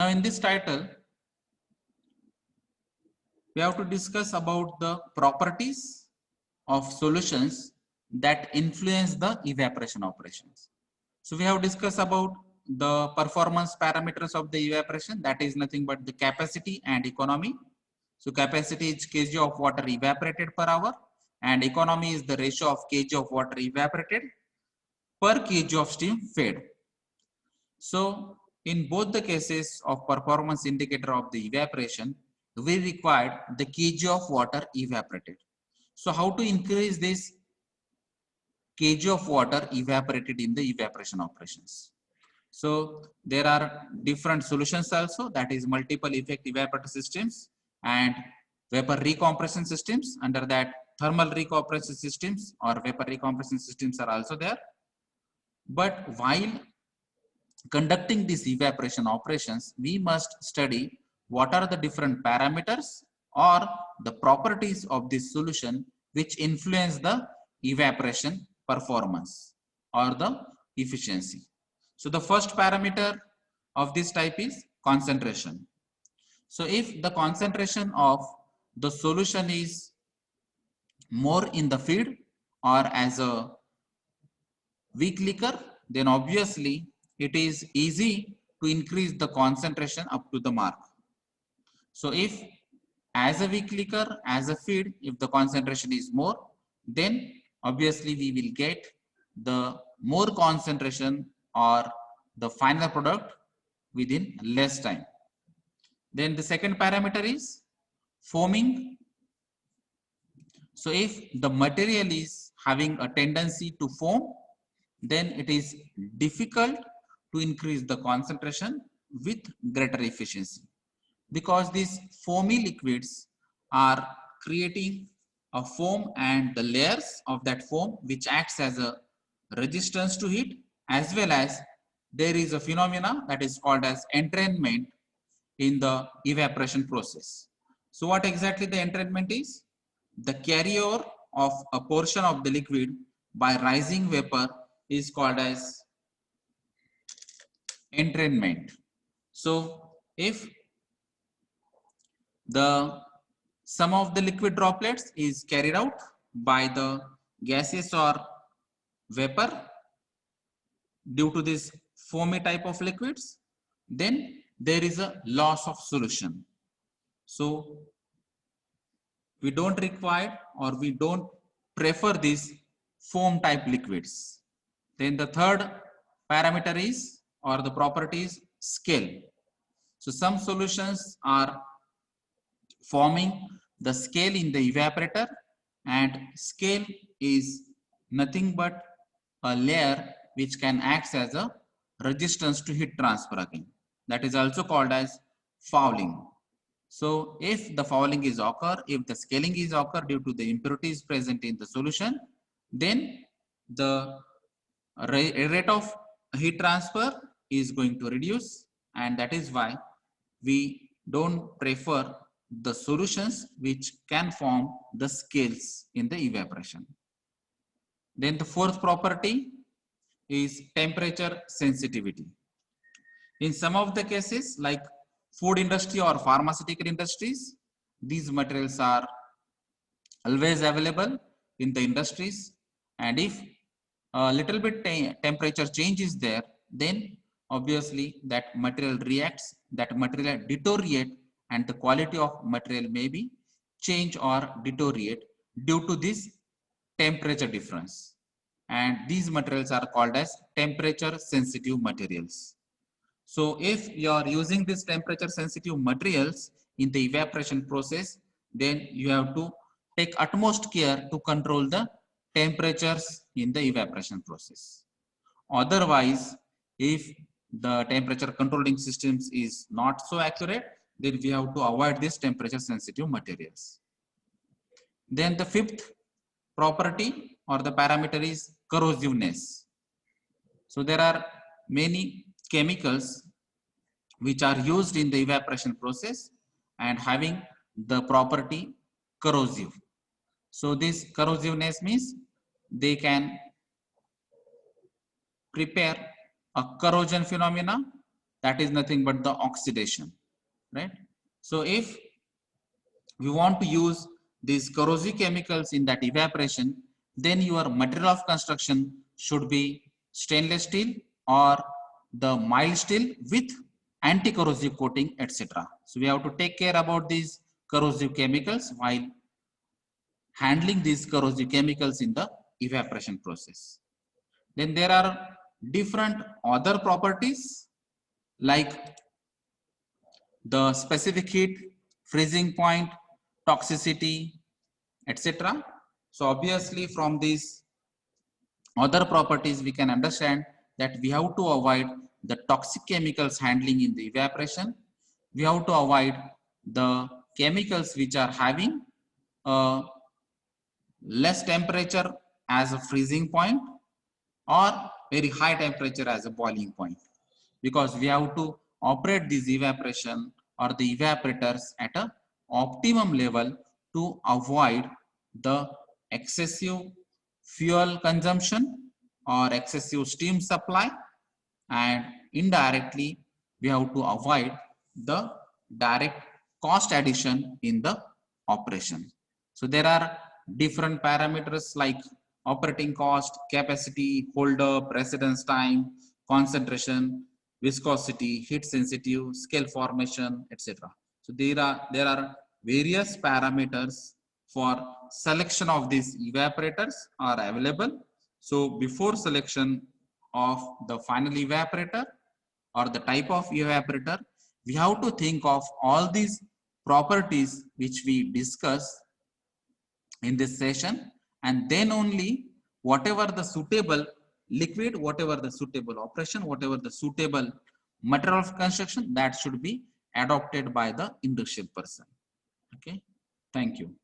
Now in this title, we have to discuss about the properties of solutions that influence the evaporation operations. So we have discussed about the performance parameters of the evaporation, that is nothing but the capacity and economy. So capacity is kg of water evaporated per hour and economy is the ratio of kg of water evaporated per kg of steam fed. So in both the cases of performance indicator of the evaporation, we required the kg of water evaporated. So how to increase this kg of water evaporated in the evaporation operations? So there are different solutions also, that is multiple effect evaporator systems and vapor recompression systems. Under that, thermal recompression systems or vapor recompression systems are also there. But while conducting these evaporation operations, we must study what are the different parameters or the properties of this solution which influence the evaporation performance or the efficiency. So the first parameter of this type is concentration. So if the concentration of the solution is more in the feed or as a weak liquor, then obviously it is easy to increase the concentration up to the mark. So if as a weak liquor, as a feed, if the concentration is more, then obviously we will get the more concentration or the final product within less time. Then the second parameter is foaming. So if the material is having a tendency to foam, then it is difficult to increase the concentration with greater efficiency, because these foamy liquids are creating a foam and the layers of that foam which acts as a resistance to heat, as well as there is a phenomena that is called as entrainment in the evaporation process. So what exactly the entrainment is? The carryover of a portion of the liquid by rising vapor is called as entrainment. So if the sum of the liquid droplets is carried out by the gases or vapor due to this foamy type of liquids, then there is a loss of solution. So we don't require or we don't prefer these foam type liquids. Then the third parameter is or the property is scale. So some solutions are forming the scale in the evaporator, and scale is nothing but a layer which can act as a resistance to heat transfer again. That is also called as fouling. So if the fouling is occur, if the scaling is occur due to the impurities present in the solution, then the rate of heat transfer is going to reduce, and that is why we don't prefer the solutions which can form the scales in the evaporation. Then the fourth property is temperature sensitivity. In some of the cases like food industry or pharmaceutical industries, these materials are always available in the industries, and if a little bit temperature change is there, then obviously that material reacts, that material deteriorate, and the quality of material may be change or deteriorate due to this temperature difference, and these materials are called as temperature sensitive materials. So if you are using this temperature sensitive materials in the evaporation process, then you have to take utmost care to control the temperatures in the evaporation process. Otherwise, if the temperature controlling systems is not so accurate, then we have to avoid this temperature sensitive materials. Then the fifth property or the parameter is corrosiveness. So there are many chemicals which are used in the evaporation process and having the property corrosive. So this corrosiveness means they can prepare a corrosion phenomena that is nothing but the oxidation, right? So if we want to use these corrosive chemicals in that evaporation, then your material of construction should be stainless steel or the mild steel with anti-corrosive coating, etc. So we have to take care about these corrosive chemicals while handling these corrosive chemicals in the evaporation process. Then there are different other properties like the specific heat, freezing point, toxicity, etc. So obviously from these other properties we can understand that we have to avoid the toxic chemicals handling in the evaporation. We have to avoid the chemicals which are having a less temperature as a freezing point or very high temperature as a boiling point, because we have to operate this evaporation or the evaporators at a optimum level to avoid the excessive fuel consumption or excessive steam supply, and indirectly we have to avoid the direct cost addition in the operation. So there are different parameters like operating cost, capacity, hold up, residence time, concentration, viscosity, heat sensitive, scale formation, etc. So there are various parameters for selection of these evaporators are available. So before selection of the final evaporator or the type of evaporator, we have to think of all these properties which we discuss in this session, and then only whatever the suitable liquid, whatever the suitable operation, whatever the suitable material of construction, that should be adopted by the industrial person. Okay, thank you.